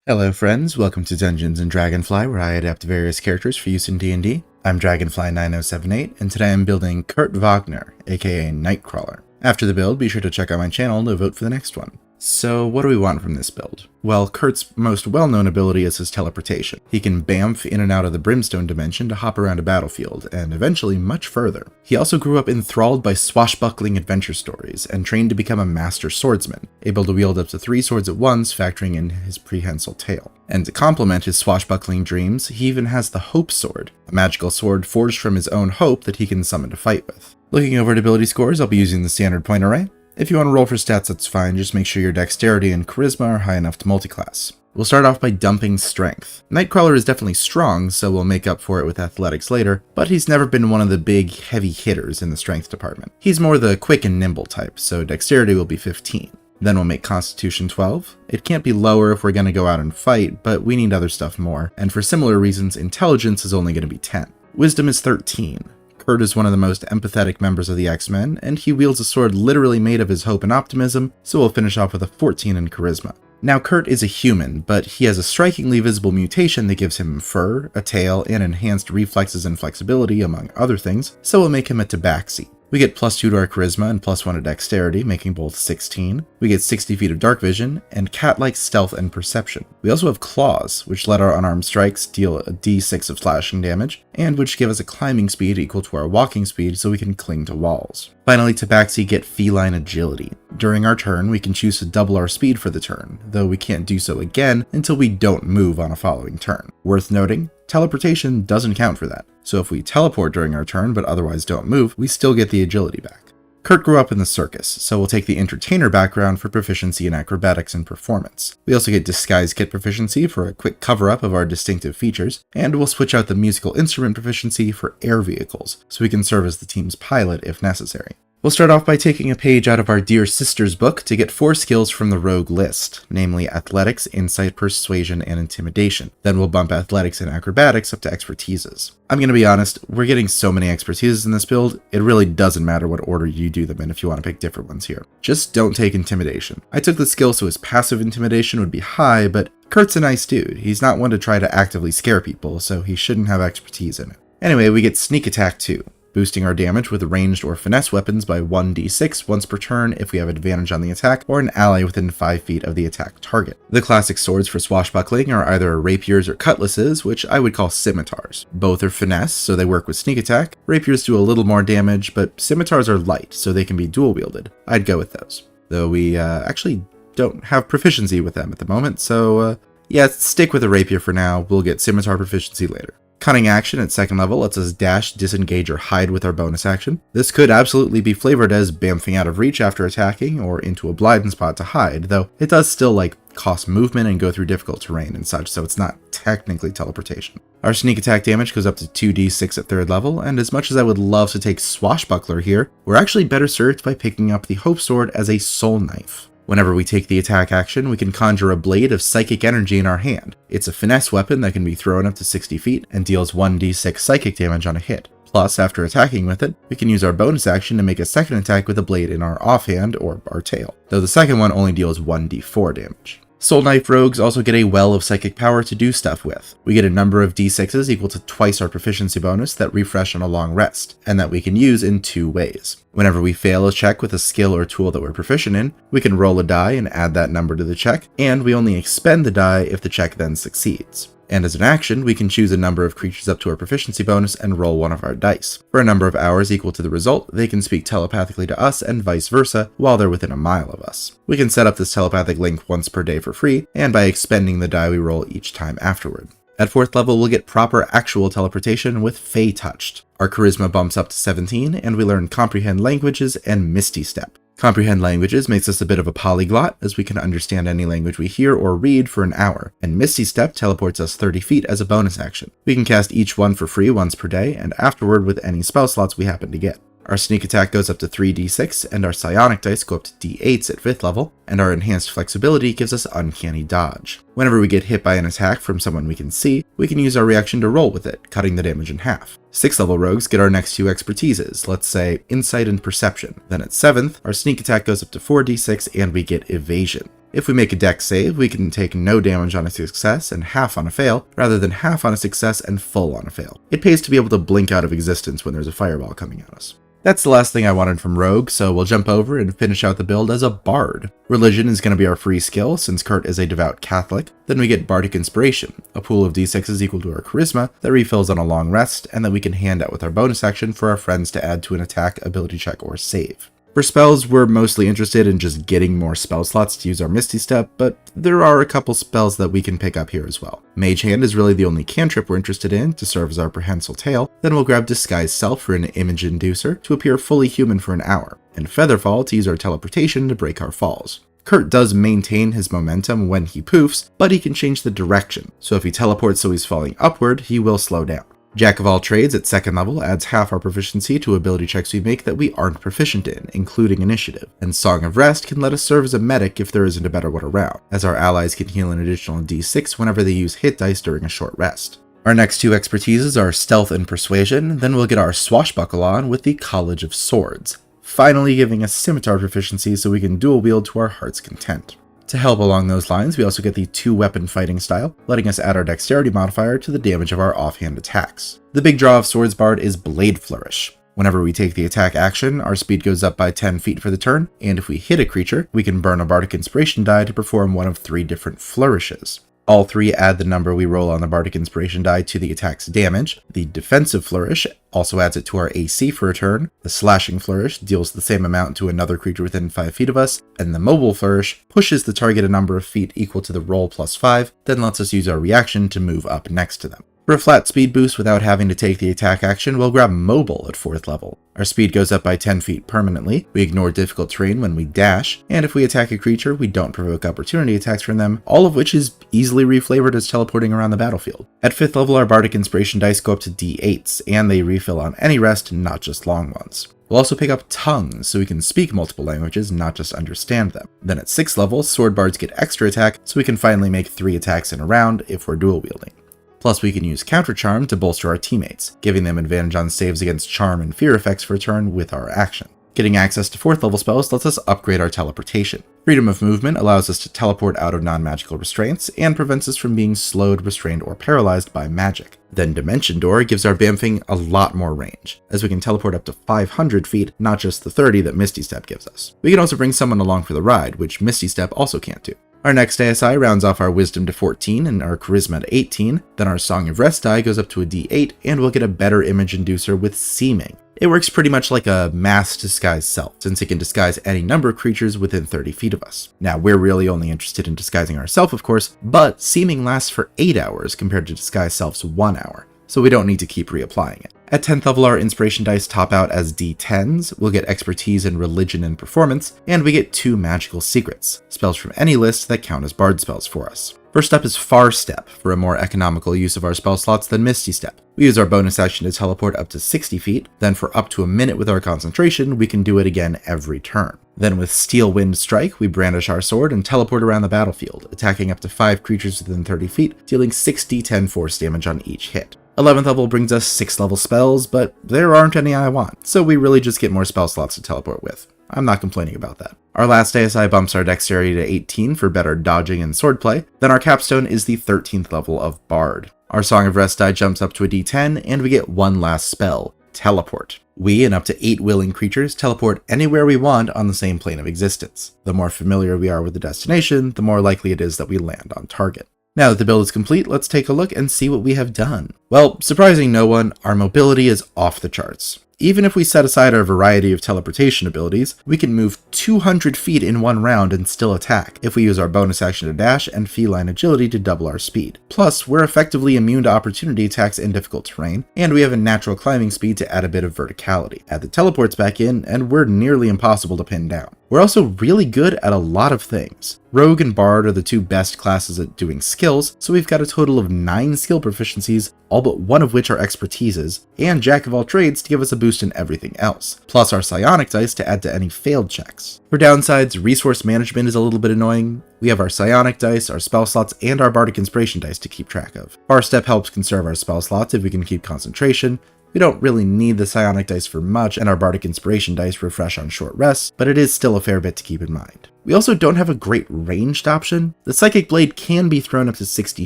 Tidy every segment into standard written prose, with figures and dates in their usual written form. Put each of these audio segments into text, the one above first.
Hello friends, welcome to Dungeons & Dragonfly, where I adapt various characters for use in D&D. I'm Dragonfly9078, and today I'm building Kurt Wagner, aka Nightcrawler. After the build, be sure to check out my channel to vote for the next one. So what do we want from this build? Well, Kurt's most well-known ability is his teleportation. He can bamf in and out of the Brimstone dimension to hop around a battlefield, and eventually much further. He also grew up enthralled by swashbuckling adventure stories, and trained to become a master swordsman, able to wield up to 3 swords at once, factoring in his prehensile tail. And to complement his swashbuckling dreams, he even has the Hope Sword, a magical sword forged from his own hope that he can summon to fight with. Looking over at ability scores, I'll be using the standard point array. If you want to roll for stats, that's fine, just make sure your dexterity and charisma are high enough to multiclass. We'll start off by dumping strength. Nightcrawler is definitely strong, so we'll make up for it with athletics later, but he's never been one of the big, heavy hitters in the strength department. He's more the quick and nimble type, so dexterity will be 15. Then we'll make Constitution 12. It can't be lower if we're going to go out and fight, but we need other stuff more, and for similar reasons, Intelligence is only going to be 10. Wisdom is 13. Kurt is one of the most empathetic members of the X-Men, and he wields a sword literally made of his hope and optimism, so we'll finish off with a 14 in Charisma. Now Kurt is a human, but he has a strikingly visible mutation that gives him fur, a tail, and enhanced reflexes and flexibility, among other things, so we'll make him a tabaxi. We get +2 to our charisma and +1 to dexterity, making both 16. We get 60 feet of dark vision, and cat-like stealth and perception. We also have claws, which let our unarmed strikes deal a d6 of slashing damage, and which give us a climbing speed equal to our walking speed so we can cling to walls. Finally, tabaxi get feline agility. During our turn, we can choose to double our speed for the turn, though we can't do so again until we don't move on a following turn. Worth noting, teleportation doesn't count for that, so if we teleport during our turn but otherwise don't move, we still get the agility back. Kurt grew up in the circus, so we'll take the entertainer background for proficiency in acrobatics and performance. We also get disguise kit proficiency for a quick cover-up of our distinctive features, and we'll switch out the musical instrument proficiency for air vehicles, so we can serve as the team's pilot if necessary. We'll start off by taking a page out of our Dear Sister's book to get 4 skills from the rogue list, namely Athletics, Insight, Persuasion, and Intimidation. Then we'll bump Athletics and Acrobatics up to Expertises. I'm going to be honest, we're getting so many Expertises in this build, it really doesn't matter what order you do them in if you want to pick different ones here. Just don't take Intimidation. I took the skill so his passive Intimidation would be high, but Kurt's a nice dude. He's not one to try to actively scare people, so he shouldn't have Expertise in it. Anyway, we get Sneak Attack 2. Boosting our damage with ranged or finesse weapons by 1d6 once per turn if we have advantage on the attack or an ally within 5 feet of the attack target. The classic swords for swashbuckling are either rapiers or cutlasses, which I would call scimitars. Both are finesse, so they work with sneak attack. Rapiers do a little more damage, but scimitars are light, so they can be dual wielded. I'd go with those. Though we actually don't have proficiency with them at the moment, so yeah, stick with a rapier for now. We'll get scimitar proficiency later. Cunning action at 2nd level lets us dash, disengage, or hide with our bonus action. This could absolutely be flavored as bamfing out of reach after attacking, or into a blind spot to hide, though it does still cost movement and go through difficult terrain and such, so it's not technically teleportation. Our sneak attack damage goes up to 2d6 at 3rd level, and as much as I would love to take Swashbuckler here, we're actually better served by picking up the Hope Sword as a soul knife. Whenever we take the attack action, we can conjure a blade of psychic energy in our hand. It's a finesse weapon that can be thrown up to 60 feet and deals 1d6 psychic damage on a hit. Plus, after attacking with it, we can use our bonus action to make a second attack with a blade in our offhand or our tail, though the second one only deals 1d4 damage. Soul Knife rogues also get a well of psychic power to do stuff with. We get a number of d6s equal to twice our proficiency bonus that refresh on a long rest, and that we can use in 2 ways. Whenever we fail a check with a skill or tool that we're proficient in, we can roll a die and add that number to the check, and we only expend the die if the check then succeeds. And as an action, we can choose a number of creatures up to our proficiency bonus and roll one of our dice. For a number of hours equal to the result, they can speak telepathically to us and vice versa while they're within a mile of us. We can set up this telepathic link once per day for free, and by expending the die we roll each time afterward. At 4th level, we'll get proper actual teleportation with Fey Touched. Our charisma bumps up to 17, and we learn Comprehend Languages and Misty Step. Comprehend Languages makes us a bit of a polyglot, as we can understand any language we hear or read for an hour, and Misty Step teleports us 30 feet as a bonus action. We can cast each one for free once per day, and afterward with any spell slots we happen to get. Our sneak attack goes up to 3d6, and our psionic dice go up to d8s at 5th level, and our enhanced flexibility gives us uncanny dodge. Whenever we get hit by an attack from someone we can see, we can use our reaction to roll with it, cutting the damage in half. 6th level rogues get our next 2 expertises, let's say Insight and Perception. Then at 7th, our sneak attack goes up to 4d6 and we get Evasion. If we make a dex save, we can take no damage on a success and half on a fail, rather than half on a success and full on a fail. It pays to be able to blink out of existence when there's a fireball coming at us. That's the last thing I wanted from Rogue, so we'll jump over and finish out the build as a Bard. Religion is going to be our free skill, since Kurt is a devout Catholic. Then we get Bardic Inspiration, a pool of d6s equal to our Charisma that refills on a long rest, and that we can hand out with our bonus action for our friends to add to an attack, ability check, or save. For spells, we're mostly interested in just getting more spell slots to use our Misty Step, but there are a couple spells that we can pick up here as well. Mage Hand is really the only cantrip we're interested in to serve as our prehensile tail. Then we'll grab Disguise Self for an image inducer to appear fully human for an hour, and Featherfall to use our teleportation to break our falls. Kurt does maintain his momentum when he poofs, but he can change the direction, so if he teleports so he's falling upward, he will slow down. Jack of all trades at 2nd level adds half our proficiency to ability checks we make that we aren't proficient in, including initiative, and Song of Rest can let us serve as a medic if there isn't a better one around, as our allies can heal an additional d6 whenever they use hit dice during a short rest. Our next two expertises are Stealth and Persuasion, then we'll get our Swashbuckle on with the College of Swords, finally giving us Scimitar proficiency so we can dual wield to our heart's content. To help along those lines, we also get the 2-weapon fighting style, letting us add our dexterity modifier to the damage of our offhand attacks. The big draw of Swords Bard is Blade Flourish. Whenever we take the attack action, our speed goes up by 10 feet for the turn, and if we hit a creature, we can burn a Bardic Inspiration die to perform one of 3 different flourishes. All 3 add the number we roll on the Bardic Inspiration die to the attack's damage. The Defensive Flourish also adds it to our AC for a turn. The Slashing Flourish deals the same amount to another creature within 5 feet of us. And the Mobile Flourish pushes the target a number of feet equal to the roll plus 5, then lets us use our reaction to move up next to them. For a flat speed boost without having to take the attack action, we'll grab Mobile at 4th level. Our speed goes up by 10 feet permanently, we ignore difficult terrain when we dash, and if we attack a creature, we don't provoke opportunity attacks from them, all of which is easily reflavored as teleporting around the battlefield. At 5th level, our Bardic Inspiration dice go up to d8s, and they refill on any rest, not just long ones. We'll also pick up tongues, so we can speak multiple languages, not just understand them. Then at 6th level, Sword Bards get extra attack, so we can finally make 3 attacks in a round if we're dual wielding. Plus, we can use Counter Charm to bolster our teammates, giving them advantage on saves against charm and fear effects for a turn with our action. Getting access to 4th level spells lets us upgrade our teleportation. Freedom of movement allows us to teleport out of non-magical restraints, and prevents us from being slowed, restrained, or paralyzed by magic. Then Dimension Door gives our Bamfing a lot more range, as we can teleport up to 500 feet, not just the 30 that Misty Step gives us. We can also bring someone along for the ride, which Misty Step also can't do. Our next ASI rounds off our Wisdom to 14 and our Charisma to 18, then our Song of Rest die goes up to a d8, and we'll get a better image inducer with Seeming. It works pretty much like a mass disguise self, since it can disguise any number of creatures within 30 feet of us. Now, we're really only interested in disguising ourselves, of course, but Seeming lasts for 8 hours compared to Disguise Self's 1 hour, so we don't need to keep reapplying it. At 10th level, our Inspiration dice top out as d10s, we'll get Expertise in Religion and Performance, and we get 2 Magical Secrets, spells from any list that count as Bard spells for us. First up is Far Step, for a more economical use of our spell slots than Misty Step. We use our bonus action to teleport up to 60 feet, then for up to a minute with our concentration, we can do it again every turn. Then with Steel Wind Strike, we brandish our sword and teleport around the battlefield, attacking up to 5 creatures within 30 feet, dealing 6d10 force damage on each hit. 11th level brings us 6th level spells, but there aren't any I want, so we really just get more spell slots to teleport with. I'm not complaining about that. Our last ASI bumps our dexterity to 18 for better dodging and swordplay, then our capstone is the 13th level of Bard. Our Song of Rest die jumps up to a d10, and we get one last spell, Teleport. We and up to 8 willing creatures teleport anywhere we want on the same plane of existence. The more familiar we are with the destination, the more likely it is that we land on target. Now that the build is complete, let's take a look and see what we have done. Well, surprising no one, our mobility is off the charts. Even if we set aside our variety of teleportation abilities, we can move 200 feet in one round and still attack, if we use our bonus action to dash and feline agility to double our speed. Plus, we're effectively immune to opportunity attacks in difficult terrain, and we have a natural climbing speed to add a bit of verticality. Add the teleports back in, and we're nearly impossible to pin down. We're also really good at a lot of things. Rogue and Bard are the 2 best classes at doing skills, so we've got a total of 9 skill proficiencies, all but one of which are expertises, and Jack of all trades to give us a boost in everything else, plus our psionic dice to add to any failed checks. For downsides, resource management is a little bit annoying. We have our psionic dice, our spell slots, and our bardic inspiration dice to keep track of. Far Step helps conserve our spell slots if we can keep concentration. We don't really need the psionic dice for much, and our bardic inspiration dice refresh on short rests, but it is still a fair bit to keep in mind. We also don't have a great ranged option. The psychic blade can be thrown up to 60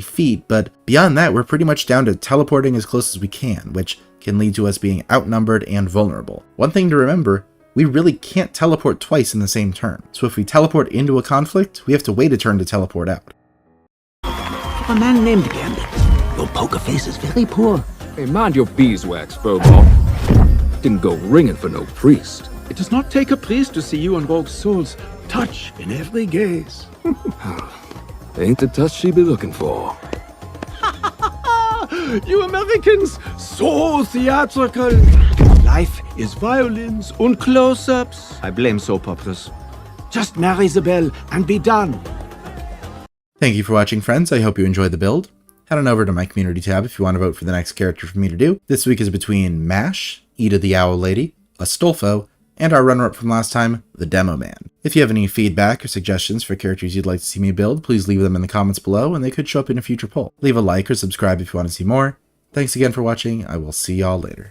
feet, but beyond that we're pretty much down to teleporting as close as we can, which can lead to us being outnumbered and vulnerable. One thing to remember, we really can't teleport twice in the same turn, so if we teleport into a conflict, we have to wait a turn to teleport out. For a man named Gambit, your poker face is very poor. Hey, mind your beeswax, Furball. Didn't go ringing for no priest. It does not take a priest to see you and rogue souls touch in every gaze. Ain't the touch she be looking for. You Americans, so theatrical. Life is violins and close-ups. I blame soap operas. Just marry the belle and be done. Thank you for watching, friends. I hope you enjoyed the build. Head on over to my community tab if you want to vote for the next character for me to do. This week is between Mash, Ida the Owl Lady, Astolfo, and our runner-up from last time, the Demo Man. If you have any feedback or suggestions for characters you'd like to see me build, please leave them in the comments below and they could show up in a future poll. Leave a like or subscribe if you want to see more. Thanks again for watching. I will see y'all later.